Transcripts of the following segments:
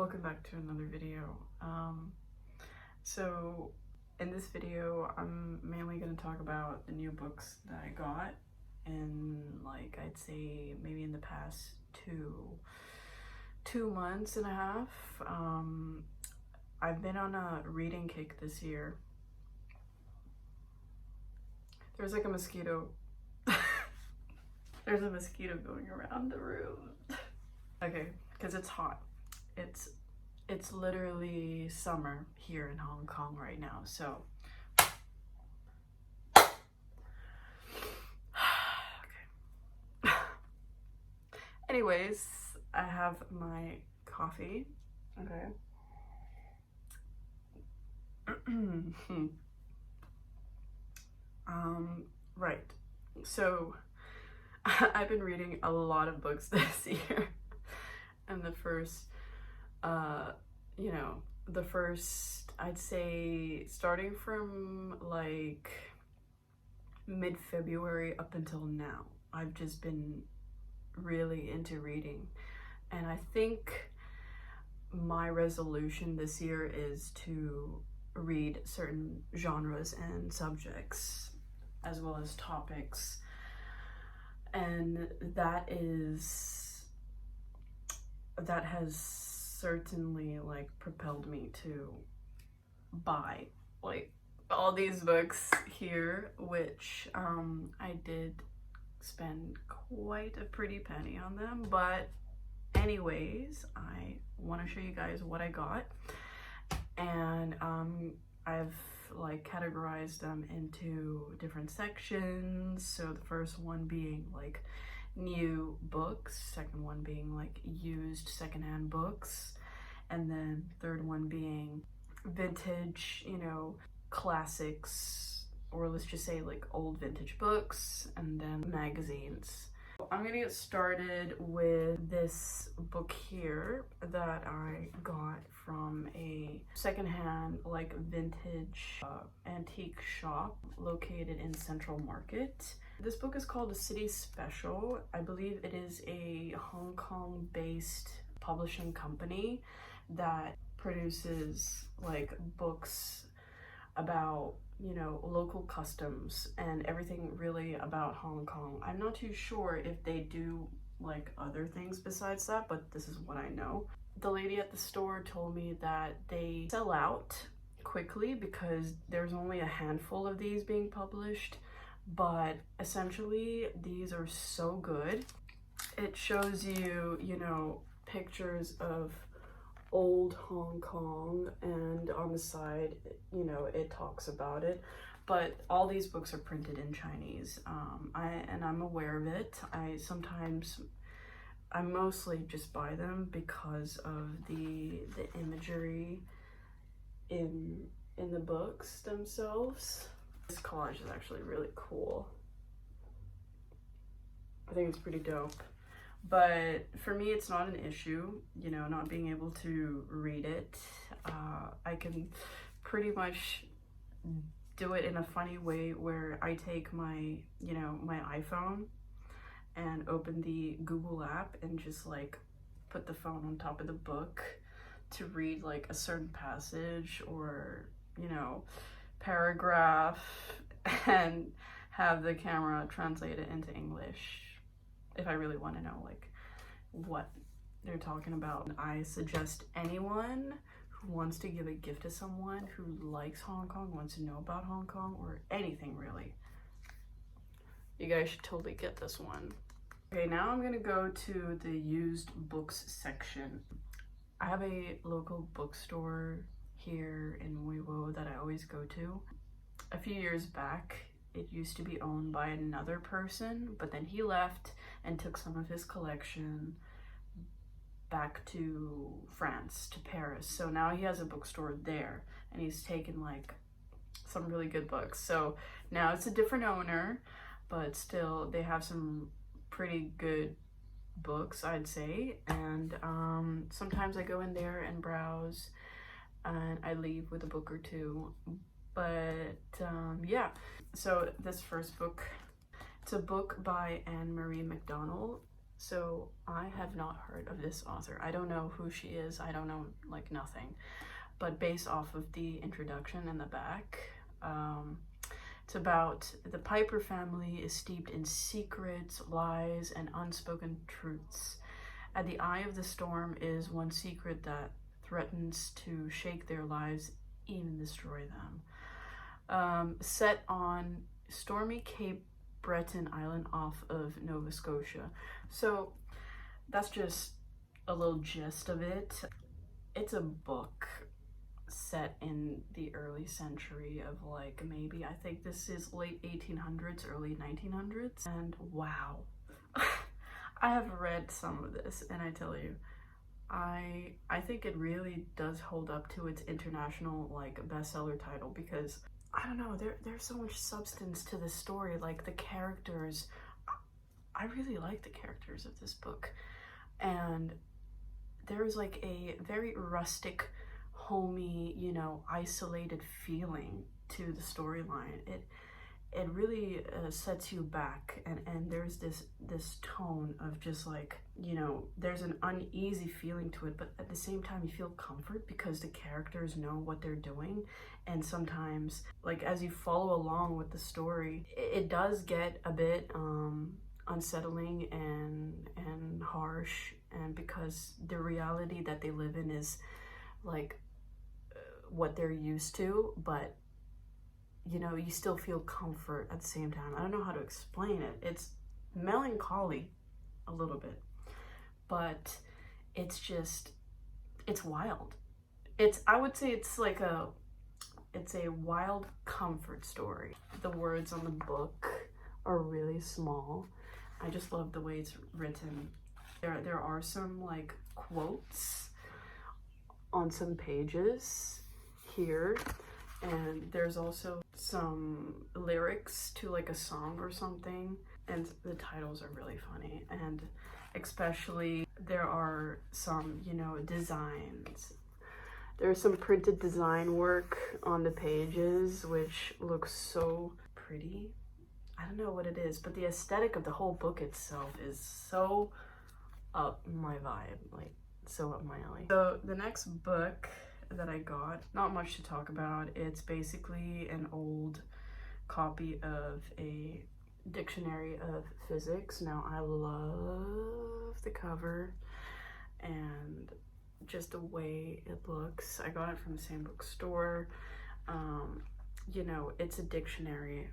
Welcome back to another video. So in this video I'm mainly going to talk about the new books that I got in, like, I'd say maybe in the past two months and a half. I've been on a reading kick this year. There's like a mosquito. There's a mosquito going around the room. Okay, because it's hot. It's literally summer here in Hong Kong right now, so okay. Anyways, I have my coffee. Okay. Right. So I've been reading a lot of books this year. And the first, I'd say starting from like mid-February up until now, I've just been really into reading. And I think my resolution this year is to read certain genres and subjects as well as topics, and that has certainly like propelled me to buy like all these books here, which I did spend quite a pretty penny on them. But anyways, I want to show you guys what I got, and I've like categorized them into different sections. So the first one being like new books, second one being like used secondhand books, and then third one being vintage, classics, or let's just say like old vintage books, and then magazines. I'm gonna get started with this book here that I got from a secondhand like vintage antique shop located in Central Market. This book is called A City Special. I believe it is a Hong Kong based publishing company that produces like books about local customs and everything really about Hong Kong. I'm not too sure if they do like other things besides that, but this is what I know. The lady at the store told me that they sell out quickly because there's only a handful of these being published, but essentially these are so good. It shows you, pictures of old Hong Kong, and on the side, it talks about it. But all these books are printed in Chinese. I'm aware of it. I mostly just buy them because of the imagery in the books themselves. This collage is actually really cool. I think it's pretty dope. But for me, it's not an issue, not being able to read it. I can pretty much do it in a funny way where I take my, my iPhone and open the Google app and just like put the phone on top of the book to read like a certain passage or, paragraph, and have the camera translate it into English if I really want to know like what they're talking about. I suggest anyone who wants to give a gift to someone who likes Hong Kong, wants to know about Hong Kong, or anything really, you guys should totally get this one. Okay, now I'm gonna go to the used books section. I have a local bookstore here in Wei Wo that I always go to. A few years back, it used to be owned by another person, but then he left and took some of his collection back to France, to Paris. So now he has a bookstore there, and he's taken like some really good books. So now it's a different owner, but still they have some pretty good books, I'd say. And sometimes I go in there and browse, and I leave with a book or two. But yeah, so this first book, it's a book by Anne Marie MacDonald. So I have not heard of this author. I don't know who she is. I don't know like nothing. But based off of the introduction in the back, it's about the Piper family is steeped in secrets, lies, and unspoken truths. At the eye of the storm is one secret that threatens to shake their lives, even destroy them. Set on stormy Cape Breton Island off of Nova Scotia. So that's just a little gist of it. It's a book set in the early century of like maybe, I think this is late 1800s, early 1900s. And wow, I have read some of this and I tell you, I think it really does hold up to its international like bestseller title, because I don't know, there's so much substance to this story. Like the characters, I really like the characters of this book, and there's like a very rustic, homey, you know, isolated feeling to the storyline. It really sets you back, and there's this tone of just like, you know, there's an uneasy feeling to it, but at the same time you feel comfort because the characters know what they're doing. And sometimes, like, as you follow along with the story, it does get a bit unsettling and harsh, and because the reality that they live in is like what they're used to, but you know, you still feel comfort at the same time. I don't know how to explain it. It's melancholy a little bit, but it's just, it's wild. I would say it's like it's a wild comfort story. The words on the book are really small. I just love the way it's written. There are some like quotes on some pages here, and there's also some lyrics to like a song or something, and the titles are really funny. And especially there are some, you know, designs. There's some printed design work on the pages which looks so pretty. I don't know what it is, but the aesthetic of the whole book itself is so up my vibe, like so up my alley. So the next book that I got, not much to talk about. It's basically an old copy of a dictionary of physics. Now I love the cover and just the way it looks. I got it from the same bookstore. You know, it's a dictionary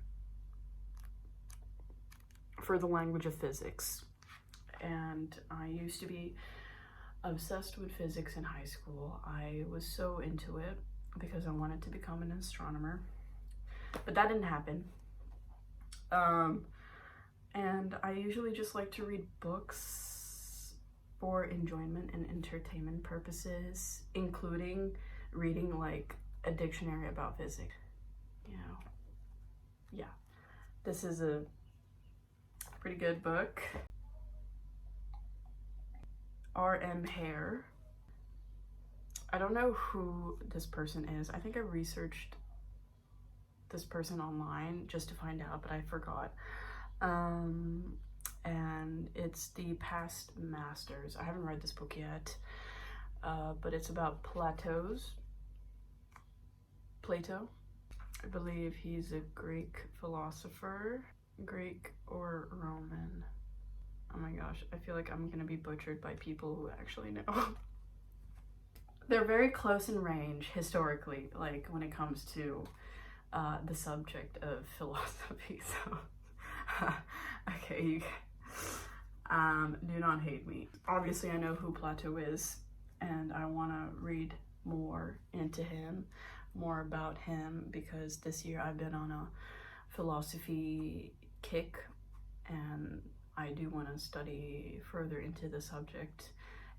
for the language of physics, and I used to be obsessed with physics in high school. I was so into it because I wanted to become an astronomer, but that didn't happen. And I usually just like to read books for enjoyment and entertainment purposes, including reading like a dictionary about physics. You know, yeah, this is a pretty good book. R.M. Hare. I don't know who this person is. I think I researched this person online just to find out, but I forgot. And it's The Past Masters. I haven't read this book yet, but it's about Plato. I believe he's a Greek philosopher. Greek or Roman. Oh my gosh, I feel like I'm gonna be butchered by people who actually know. They're very close in range historically, like when it comes to the subject of philosophy. So, okay, you do not hate me. Obviously, I know who Plato is, and I want to read more into him, more about him, because this year I've been on a philosophy kick, and I do want to study further into the subject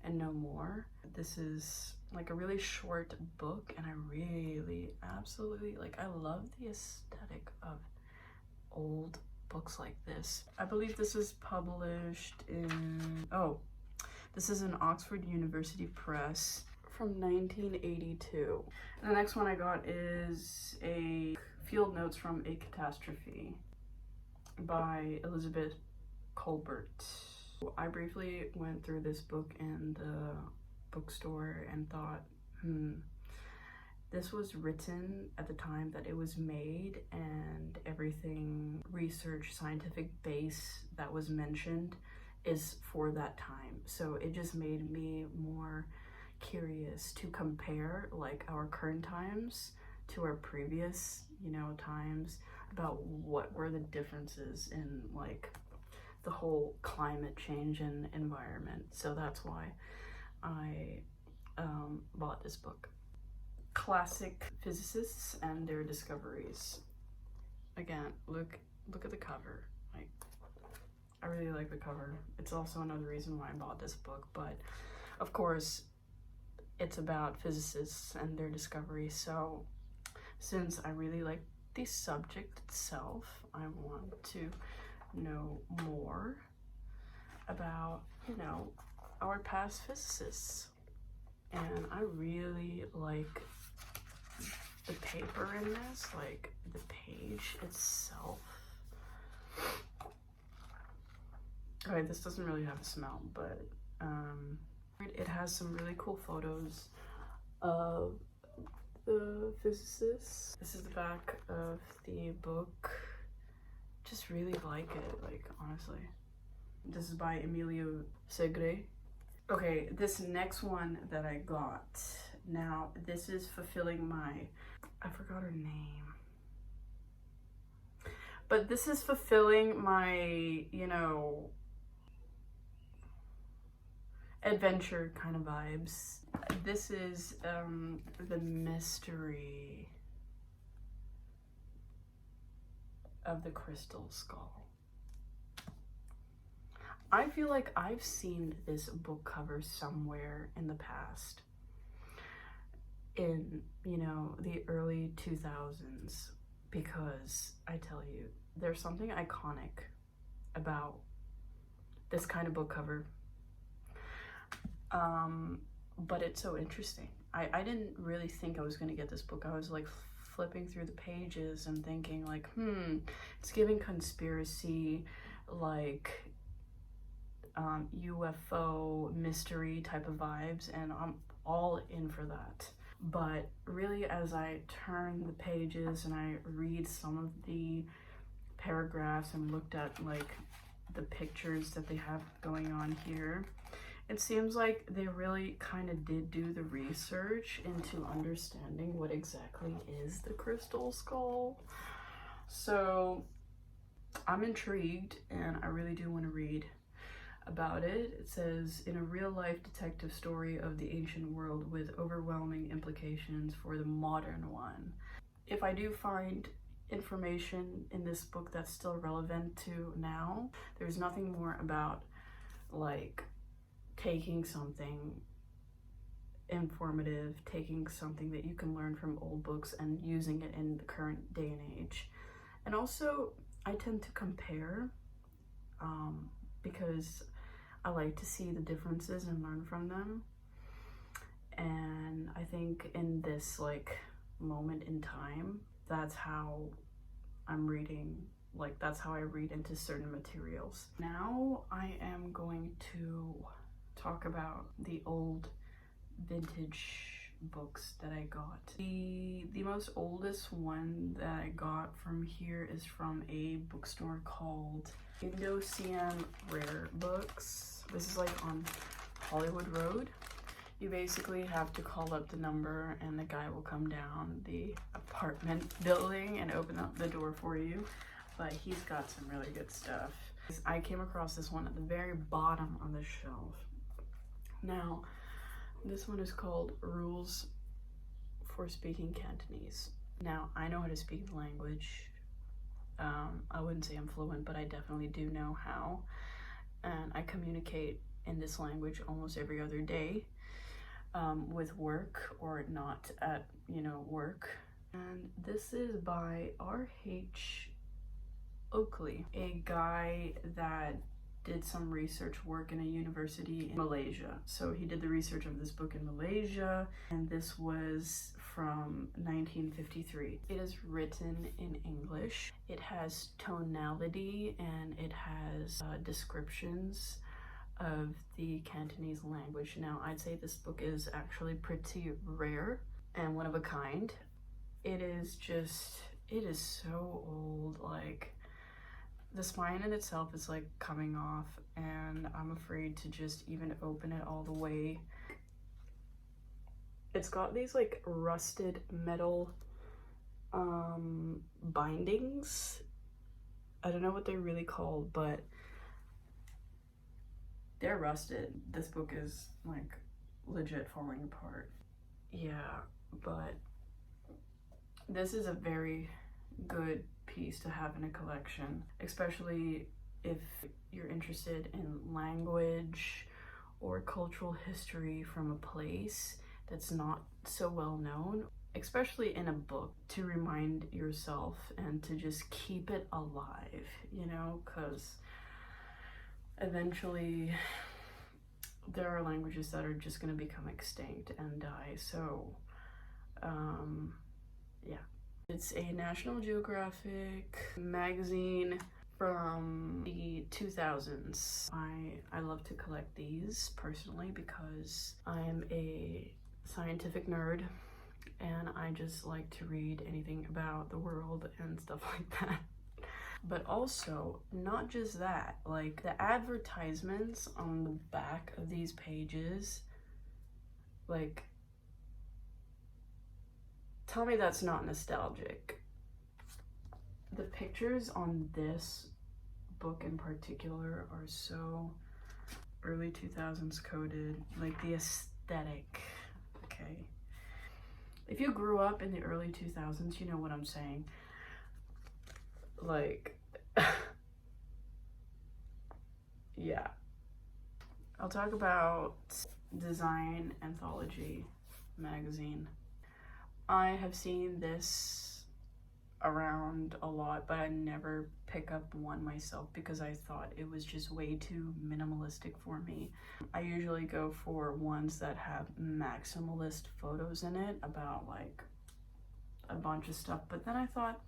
and know more. This is like a really short book, and I really absolutely like, I love the aesthetic of old books like this. I believe this is published in, this is an Oxford University Press from 1982. And the next one I got is a Field Notes from a Catastrophe by Elizabeth Colbert. I briefly went through this book in the bookstore and thought, this was written at the time that it was made, and everything research, scientific base that was mentioned is for that time. So it just made me more curious to compare like our current times to our previous, times, about what were the differences in like the whole climate change and environment. So that's why I bought this book. Classic physicists and their discoveries. Again, look at the cover. Like, I really like the cover. It's also another reason why I bought this book, but of course it's about physicists and their discoveries. So since I really like the subject itself, I want to know more about, our past physicists. And I really like the paper in this, like the page itself. Okay, this doesn't really have a smell, but it has some really cool photos of the physicists. This is the back of the book. Just really like it, like, honestly. This is by Emilio Segre. Okay, this next one that I got, now this is fulfilling my, I forgot her name, but this is fulfilling my, adventure kind of vibes. This is The Mystery of the Crystal Skull. I feel like I've seen this book cover somewhere in the past, in, the early 2000s, because I tell you, there's something iconic about this kind of book cover. But it's so interesting. I didn't really think I was going to get this book. I was like flipping through the pages and thinking like, it's giving conspiracy, like UFO mystery type of vibes, and I'm all in for that. But really, as I turn the pages and I read some of the paragraphs and looked at like the pictures that they have going on here, it seems like they really kind of did do the research into understanding what exactly is the crystal skull. So I'm intrigued, and I really do want to read about it. It says, in a real-life detective story of the ancient world with overwhelming implications for the modern one. If I do find information in this book that's still relevant to now, there's nothing more about like taking something informative, taking something that you can learn from old books and using it in the current day and age. And also, I tend to compare because I like to see the differences and learn from them. And I think in this like moment in time, that's how I'm reading, like that's how I read into certain materials. Now I am going to talk about the old vintage books that I got. The most oldest one that I got from here is from a bookstore called Indo-Siam Rare Books. This is like on Hollywood Road. You basically have to call up the number and the guy will come down the apartment building and open up the door for you. But he's got some really good stuff. I came across this one at the very bottom of the shelf. Now, this one is called Rules for Speaking Cantonese. Now, I know how to speak the language. I wouldn't say I'm fluent, but I definitely do know how. And I communicate in this language almost every other day with work or not at, work. And this is by R.H. Oakley, a guy that did some research work in a university in Malaysia. So he did the research of this book in Malaysia, and this was from 1953. It is written in English. It has tonality and it has descriptions of the Cantonese language. Now, I'd say this book is actually pretty rare and one of a kind. It is so old. Like, the spine in itself is like coming off, and I'm afraid to just even open it all the way. It's got these like rusted metal bindings. I don't know what they're really called, but they're rusted. This book is like legit falling apart. Yeah, but this is a very good piece to have in a collection, especially if you're interested in language or cultural history from a place that's not so well known, especially in a book, to remind yourself and to just keep it alive, you know, because eventually there are languages that are just going to become extinct and die. So yeah, it's a National Geographic magazine from the 2000s. I love to collect these personally because I'm a scientific nerd and I just like to read anything about the world and stuff like that. But also, not just that, like the advertisements on the back of these pages, like, tell me that's not nostalgic. The pictures on this book in particular are so early 2000s coded, like the aesthetic, okay? If you grew up in the early 2000s, you know what I'm saying. Like, yeah. I'll talk about Design Anthology magazine. I have seen this around a lot, but I never pick up one myself because I thought it was just way too minimalistic for me. I usually go for ones that have maximalist photos in it about like a bunch of stuff, but then I thought,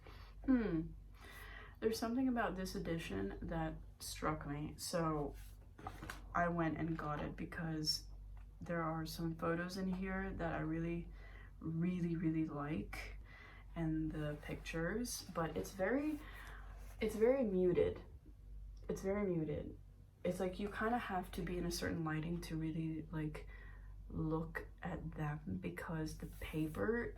there's something about this edition that struck me, so I went and got it because there are some photos in here that I really like, and the pictures, but it's very muted. It's very muted. It's like you kind of have to be in a certain lighting to really like look at them because the paper,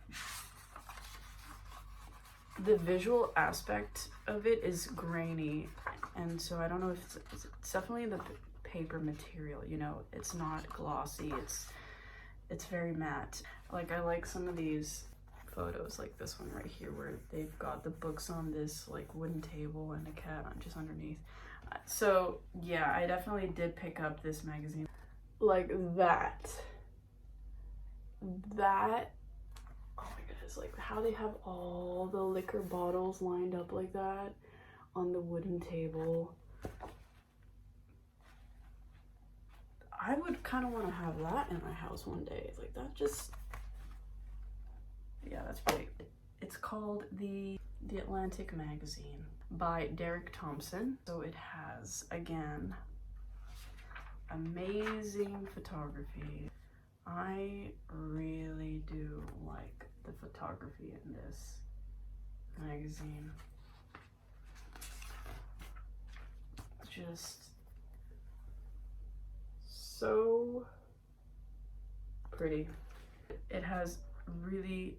the visual aspect of it is grainy, and so I don't know if it's definitely the paper material, you know, it's not glossy, it's very matte. Like, I like some of these photos, like this one right here where they've got the books on this like wooden table and a cat just underneath. So yeah, I definitely did pick up this magazine. Like that, oh my goodness, like how they have all the liquor bottles lined up like that on the wooden table. I would kind of want to have that in my house one day. Like, that just, yeah, that's great. It's called The Atlantic Magazine by Derek Thompson. So it has, again, amazing photography. I really do like the photography in this magazine. Just so pretty. It has really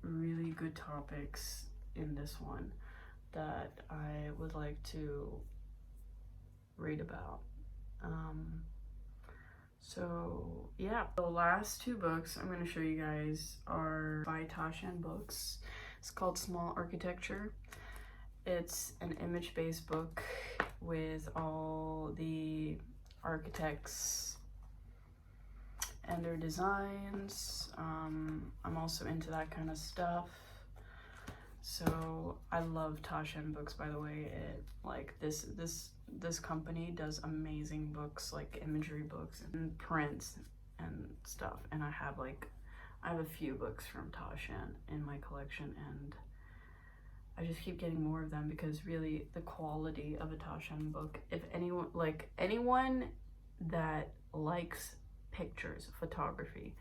good topics in this one that I would like to read about. So yeah, the last two books I'm going to show you guys are by Taschen Books. It's called Small Architecture. It's an image-based book with all the architects and their designs. I'm also into that kind of stuff. So I love Taschen Books, by the way. Like this company does amazing books, like imagery books and prints and stuff. And I have a few books from Taschen in my collection, and I just keep getting more of them because really the quality of a Taschen book, if anyone that likes pictures, photography,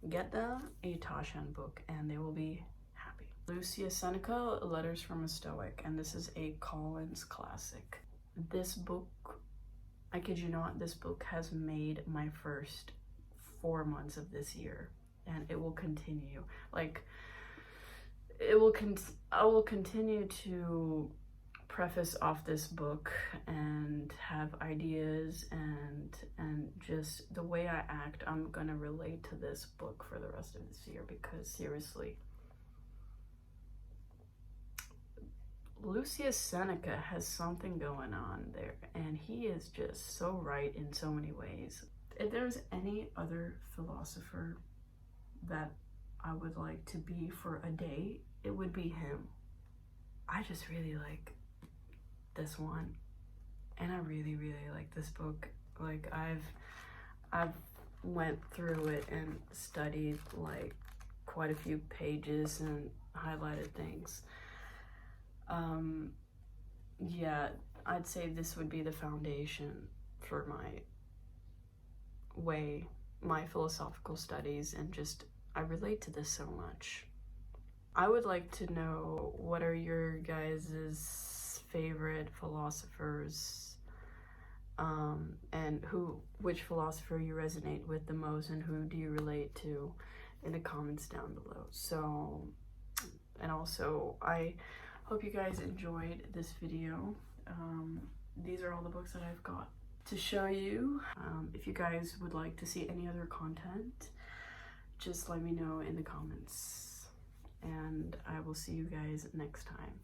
get them a Tasshan book and they will be happy. Lucius Seneca, Letters from a Stoic, and this is a Collins classic. This book, I kid you not, this book has made my first 4 months of this year, and it will continue. Like, I will continue to preface off this book and have ideas and just the way I act. I'm gonna relate to this book for the rest of this year, because seriously, Lucius Seneca has something going on there, and he is just so right in so many ways. If there's any other philosopher that I would like to be for a day, it would be him. I just really like this one, and I really like this book. Like, I've went through it and studied like quite a few pages and highlighted things. Yeah, I'd say this would be the foundation for my philosophical studies, and just I relate to this so much. I would like to know, what are your guys' favorite philosophers, and which philosopher you resonate with the most, and who do you relate to, in the comments down below. So, and also, I hope you guys enjoyed this video. These are all the books that I've got to show you. If you guys would like to see any other content, just let me know in the comments, and I will see you guys next time.